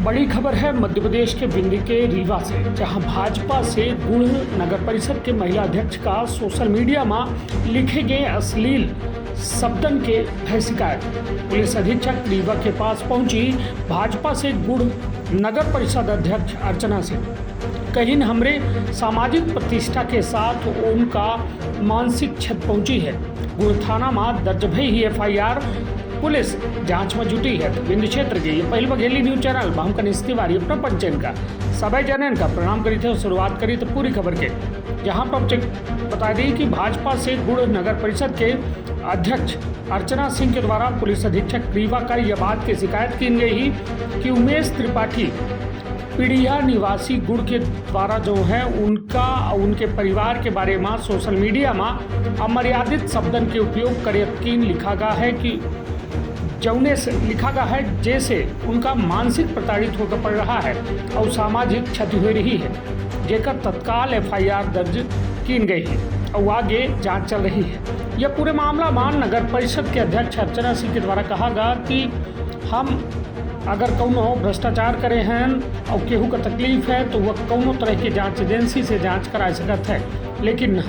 बड़ी खबर है मध्य प्रदेश के बिंदी के रीवा से, जहां भाजपा से गुड़ नगर परिषद के महिला अध्यक्ष का सोशल मीडिया में लिखे गए अश्लील शब्दन के भय शिकायत। पुलिस अधीक्षक रीवा के पास पहुंची भाजपा से गुड़ नगर परिषद अध्यक्ष अर्चना सिंह। कहीं हमरे सामाजिक प्रतिष्ठा के साथ उनका मानसिक क्षत पहुंची है। गुड़ थाना में दर्ज भई ही FIR पुलिस जांच में जुटी है। बिंदु क्षेत्र के ये पहल बघेली न्यूज चैनल भामकन तिवारी अपना पंचन का सभी जनन का प्रणाम करी थे और शुरुआत करी तो पूरी खबर के, जहां पर बता दी कि भाजपा से गुड़ नगर परिषद के अध्यक्ष अर्चना सिंह के द्वारा पुलिस अधीक्षक रीवा का यह बात की शिकायत की गई कि उमेश त्रिपाठी पीड़िया निवासी गुड़ के द्वारा जो है उनका उनके परिवार के बारे में सोशल मीडिया में अमर्यादित शब्दन के उपयोग कर यकीन लिखा गया है कि जौने से लिखा गया है जैसे उनका मानसिक प्रताड़ित होकर पड़ रहा है और सामाजिक क्षति हो रही है, जेकर तत्काल FIR दर्ज की गई है और आगे जांच चल रही है। यह पूरे मामला में नगर परिषद के अध्यक्ष अर्चना सिंह के द्वारा कहा गया कि हम अगर कौनो भ्रष्टाचार करे हैं और केहू का तकलीफ है तो वह कौनो तरह की जांच एजेंसी से जांच करा सकत है, लेकिन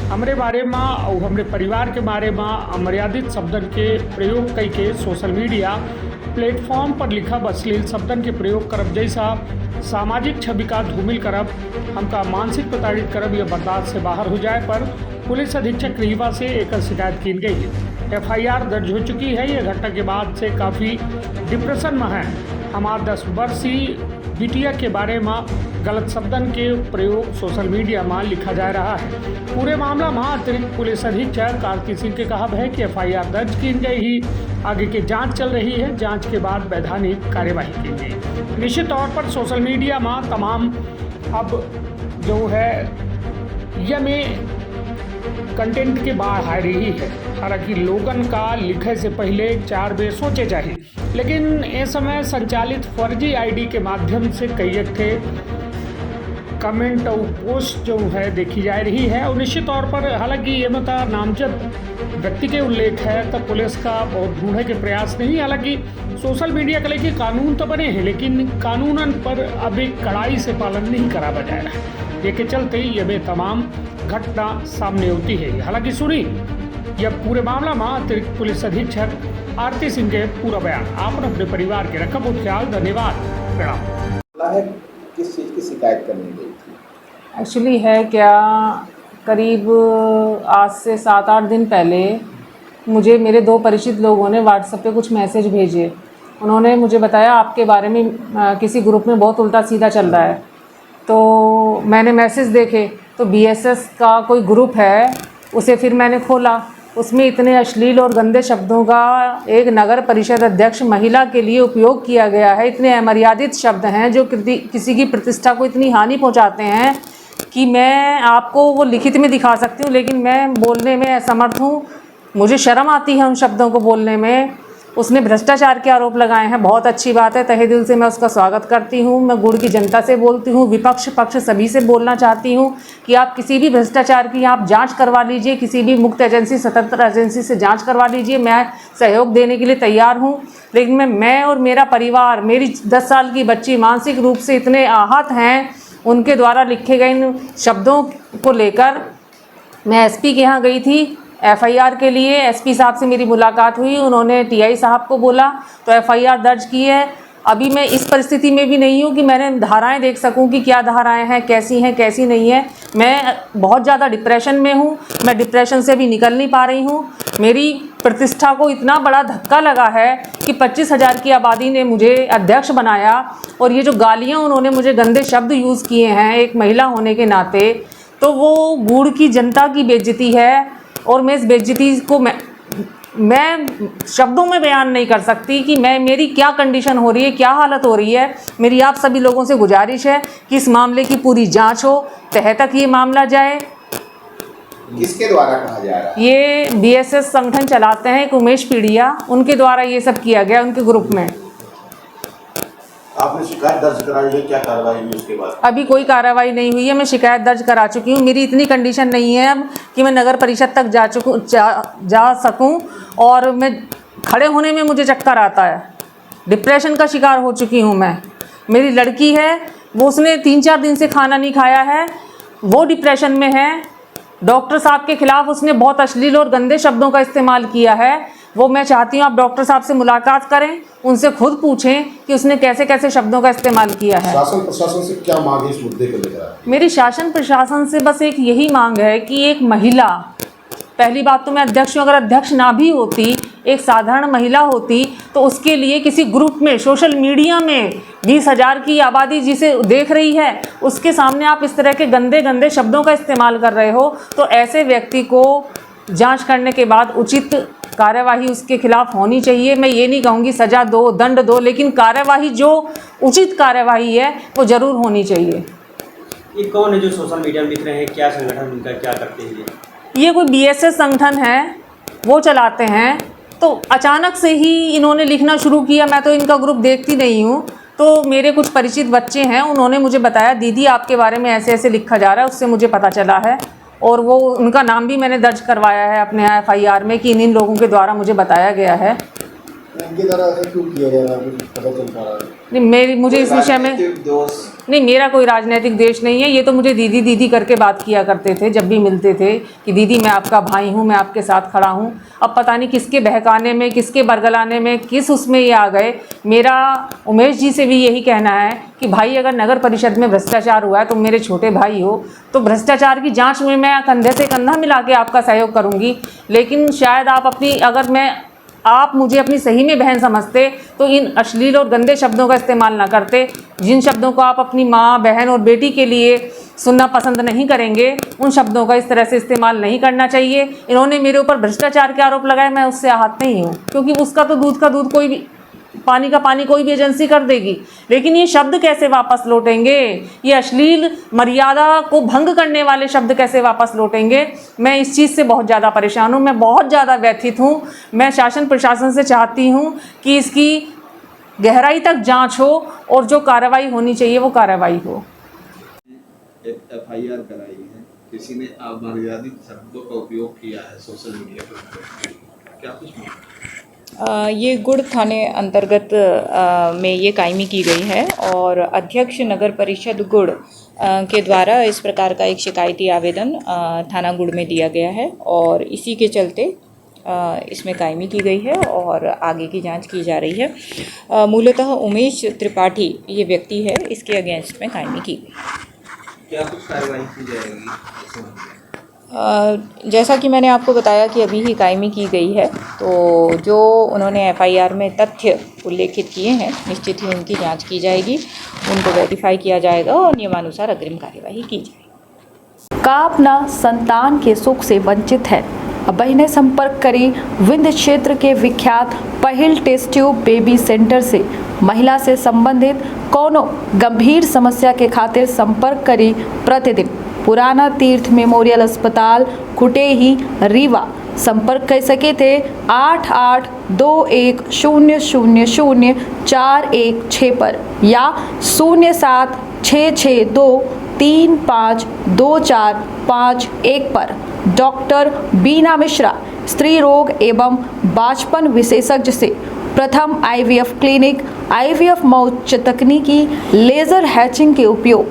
हमरे बारे में और हमरे परिवार के बारे में अमर्यादित शब्दन के प्रयोग कई के सोशल मीडिया प्लेटफॉर्म पर लिखा अश्लील शब्दन के प्रयोग करब जैसा सामाजिक छवि का धूमिल करब, हमका मानसिक प्रताड़ित करब यह बर्दाश्त से बाहर हो जाए पर पुलिस अधीक्षक रीवा से एक शिकायत की गई है। FIR दर्ज हो चुकी है। यह घटना के बाद से काफ़ी डिप्रेशन में है। हमारे 10 वर्षीय बिटिया के बारे में गलत शब्दन के प्रयोग सोशल मीडिया में लिखा जा रहा है। पूरे मामला में अतिरिक्त पुलिस अधीक्षक कार्ति सिंह के कहा है कि FIR दर्ज की गई ही, आगे की जांच चल रही है। जांच के बाद वैधानिक कार्यवाही की गई। निश्चित तौर पर सोशल मीडिया में तमाम अब जो है यह में कंटेंट के बाहर आ रही है। हालांकि लोगन का लिखे से पहले 4 बेर सोचे चाहिए, लेकिन इस समय संचालित फर्जी ID के माध्यम से कई थे कमेंट और पोस्ट जो है देखी जा रही है। और निश्चित तौर पर हालांकि ये मतलब नामजद व्यक्ति के उल्लेख है तो पुलिस का बहुत ढूंढने के प्रयास नहीं। हालांकि सोशल मीडिया के लेके कानून तो बने हैं, लेकिन कानूनन पर अभी कड़ाई से पालन नहीं करा जा रहा है। ये के चलते ये तमाम घटना सामने होती है। हालांकि सुनी यह पूरे मामला में अतिरिक्त पुलिस अधीक्षक आरती सिंह के पूरा बयान। आप अपने परिवार के रखा बहुत ख्याल। धन्यवाद, प्रणाम। किस चीज़ की शिकायत करनी गई थी? एक्चुअली है क्या, करीब आज से 7-8 दिन पहले मुझे मेरे 2 परिचित लोगों ने व्हाट्सएप पे कुछ मैसेज भेजे। उन्होंने मुझे बताया आपके बारे में किसी ग्रुप में बहुत उल्टा सीधा चल रहा है। तो मैंने मैसेज देखे तो BSS का कोई ग्रुप है, उसे फिर मैंने खोला। उसमें इतने अश्लील और गंदे शब्दों का एक नगर परिषद अध्यक्ष महिला के लिए उपयोग किया गया है। इतने अमर्यादित शब्द हैं जो किसी की प्रतिष्ठा को इतनी हानि पहुंचाते हैं कि मैं आपको वो लिखित में दिखा सकती हूँ, लेकिन मैं बोलने में असमर्थ हूँ। मुझे शर्म आती है उन शब्दों को बोलने में। उसने भ्रष्टाचार के आरोप लगाए हैं। बहुत अच्छी बात है, तहे दिल से मैं उसका स्वागत करती हूँ। मैं गुड़ की जनता से बोलती हूँ, विपक्ष पक्ष सभी से बोलना चाहती हूँ कि आप किसी भी भ्रष्टाचार की आप जांच करवा लीजिए, किसी भी मुक्त एजेंसी स्वतंत्र एजेंसी से जांच करवा लीजिए। मैं सहयोग देने के लिए तैयार हूँ, लेकिन मैं और मेरा परिवार, मेरी 10 साल की बच्ची मानसिक रूप से इतने आहत हैं उनके द्वारा लिखे गए इन शब्दों को लेकर मैं SP के यहाँ गई थी FIR के लिए। SP साहब से मेरी मुलाकात हुई, उन्होंने TI साहब को बोला तो FIR दर्ज की है। अभी मैं इस परिस्थिति में भी नहीं हूँ कि मैंने धाराएं देख सकूँ कि क्या धाराएं हैं, कैसी नहीं है। मैं बहुत ज़्यादा डिप्रेशन में हूँ। मैं डिप्रेशन से भी निकल नहीं पा रही हूँ। मेरी प्रतिष्ठा को इतना बड़ा धक्का लगा है कि 25,000 की आबादी ने मुझे अध्यक्ष बनाया और ये जो गालियाँ उन्होंने मुझे गंदे शब्द यूज़ किए हैं एक महिला होने के नाते, तो वो गुड़ की जनता की बेइज्जती है। और मैं इस बेइज्जती को मैं शब्दों में बयान नहीं कर सकती कि मेरी क्या कंडीशन हो रही है, क्या हालत हो रही है। मेरी आप सभी लोगों से गुजारिश है कि इस मामले की पूरी जांच हो, तह तक ये मामला जाए। किसके द्वारा कहा जा रहा है? ये BSS संगठन चलाते हैं एक उमेश पीड़िया, उनके द्वारा ये सब किया गया उनके ग्रुप में। आपने शिकायत दर्ज कराई है, क्या कार्रवाई हुई उसके बाद? अभी कोई कार्रवाई नहीं हुई है। मैं शिकायत दर्ज करा चुकी हूँ। मेरी इतनी कंडीशन नहीं है अब कि मैं नगर परिषद तक जा सकूँ, और मैं खड़े होने में मुझे चक्कर आता है। डिप्रेशन का शिकार हो चुकी हूँ मैं। मेरी लड़की है, वो उसने 3-4 दिन से खाना नहीं खाया है, वो डिप्रेशन में है। डॉक्टर साहब के खिलाफ उसने बहुत अश्लील और गंदे शब्दों का इस्तेमाल किया है। वो मैं चाहती हूँ आप डॉक्टर साहब से मुलाकात करें, उनसे खुद पूछें कि उसने कैसे कैसे शब्दों का इस्तेमाल किया है। शासन प्रशासन से क्या मांग है इस मुद्दे को लेकर? मेरी शासन प्रशासन से बस एक यही मांग है कि एक महिला, पहली बात तो मैं अध्यक्ष हूँ, अगर अध्यक्ष ना भी होती, एक साधारण महिला होती, तो उसके लिए किसी ग्रुप में, सोशल मीडिया में 20,000 की आबादी जिसे देख रही है, उसके सामने आप इस तरह के गंदे गंदे शब्दों का इस्तेमाल कर रहे हो, तो ऐसे व्यक्ति को जांच करने के बाद उचित कार्यवाही उसके खिलाफ होनी चाहिए। मैं ये नहीं कहूँगी सज़ा दो, दंड दो, लेकिन कार्यवाही जो उचित कार्यवाही है वो ज़रूर होनी चाहिए। ये कौन है जो सोशल मीडिया में लिख रहे हैं? क्या संगठन उनका, क्या करते हैं ये कोई BSS संगठन है, वो चलाते हैं। तो अचानक से ही इन्होंने लिखना शुरू किया। मैं तो इनका ग्रुप देखती नहीं हूँ, तो मेरे कुछ परिचित बच्चे हैं, उन्होंने मुझे बताया दीदी आपके बारे में ऐसे ऐसे लिखा जा रहा है, उससे मुझे पता चला है। और वो उनका नाम भी मैंने दर्ज करवाया है अपने FIR में कि इन लोगों के द्वारा मुझे बताया गया है। इनके द्वारा ऐसा क्यों किया जा रहा है, कुछ पता चल पा रहा है? नहीं, मुझे इस विषय में नहीं, मेरा कोई राजनीतिक देश नहीं है। ये तो मुझे दीदी दीदी करके बात किया करते थे जब भी मिलते थे कि दीदी मैं आपका भाई हूँ, मैं आपके साथ खड़ा हूँ। अब पता नहीं किसके बहकाने में, किसके बरगलाने में, किस उसमें ये आ गए। मेरा उमेश जी से भी यही कहना है कि भाई अगर नगर परिषद में भ्रष्टाचार हुआ है, तुम मेरे छोटे भाई हो, तो भ्रष्टाचार की जाँच में मैं कंधे से कंधा मिला के आपका सहयोग करूँगी। लेकिन शायद आप अपनी, अगर आप मुझे अपनी सही में बहन समझते तो इन अश्लील और गंदे शब्दों का इस्तेमाल ना करते। जिन शब्दों को आप अपनी माँ, बहन और बेटी के लिए सुनना पसंद नहीं करेंगे, उन शब्दों का इस तरह से इस्तेमाल नहीं करना चाहिए। इन्होंने मेरे ऊपर भ्रष्टाचार के आरोप लगाए, मैं उससे आहत नहीं हूँ, क्योंकि उसका तो दूध का दूध, कोई भी पानी का पानी कोई भी एजेंसी कर देगी। लेकिन ये शब्द कैसे वापस लौटेंगे, ये अश्लील मर्यादा को भंग करने वाले शब्द कैसे वापस लौटेंगे? मैं इस चीज़ से बहुत ज़्यादा परेशान हूँ, मैं बहुत ज़्यादा व्यथित हूँ। मैं शासन प्रशासन से चाहती हूँ कि इसकी गहराई तक जांच हो और जो कार्रवाई होनी चाहिए वो कार्रवाई हो। एक FIR कराई है, किसी ने अमर्यादित शब्दों का उपयोग किया है सोशल मीडिया पर, क्या कुछ? ये गुड़ थाने अंतर्गत में ये कायमी की गई है और अध्यक्ष नगर परिषद गुड़ के द्वारा इस प्रकार का एक शिकायती आवेदन थाना गुड़ में दिया गया है और इसी के चलते इसमें कायमी की गई है और आगे की जांच की जा रही है। मूलतः उमेश त्रिपाठी ये व्यक्ति है, इसके अगेंस्ट में कायमी की गई। क्या कुछ कार्रवाई की जाएगी? जैसा कि मैंने आपको बताया कि अभी ही कायमी की गई है, तो जो उन्होंने FIR में तथ्य उल्लेखित किए हैं निश्चित ही उनकी जांच की जाएगी, उनको वेरीफाई किया जाएगा और नियमानुसार अग्रिम कार्यवाही की जाएगी। का अपना संतान के सुख से वंचित है? अब बहनें संपर्क करें विंध्य क्षेत्र के विख्यात पहिल टेस्ट ट्यूब बेबी सेंटर से। महिला से संबंधित कोनो गंभीर समस्या के खातिर संपर्क करें प्रतिदिन पुराना तीर्थ मेमोरियल अस्पताल कुटेही रीवा। संपर्क कर सके थे 8821000416 पर या 0766235245 पर। डॉक्टर बीना मिश्रा, स्त्री रोग एवं बांझपन विशेषज्ञ से प्रथम IVF क्लिनिक, IVF में उच्च तकनीकी लेजर हैचिंग के उपयोग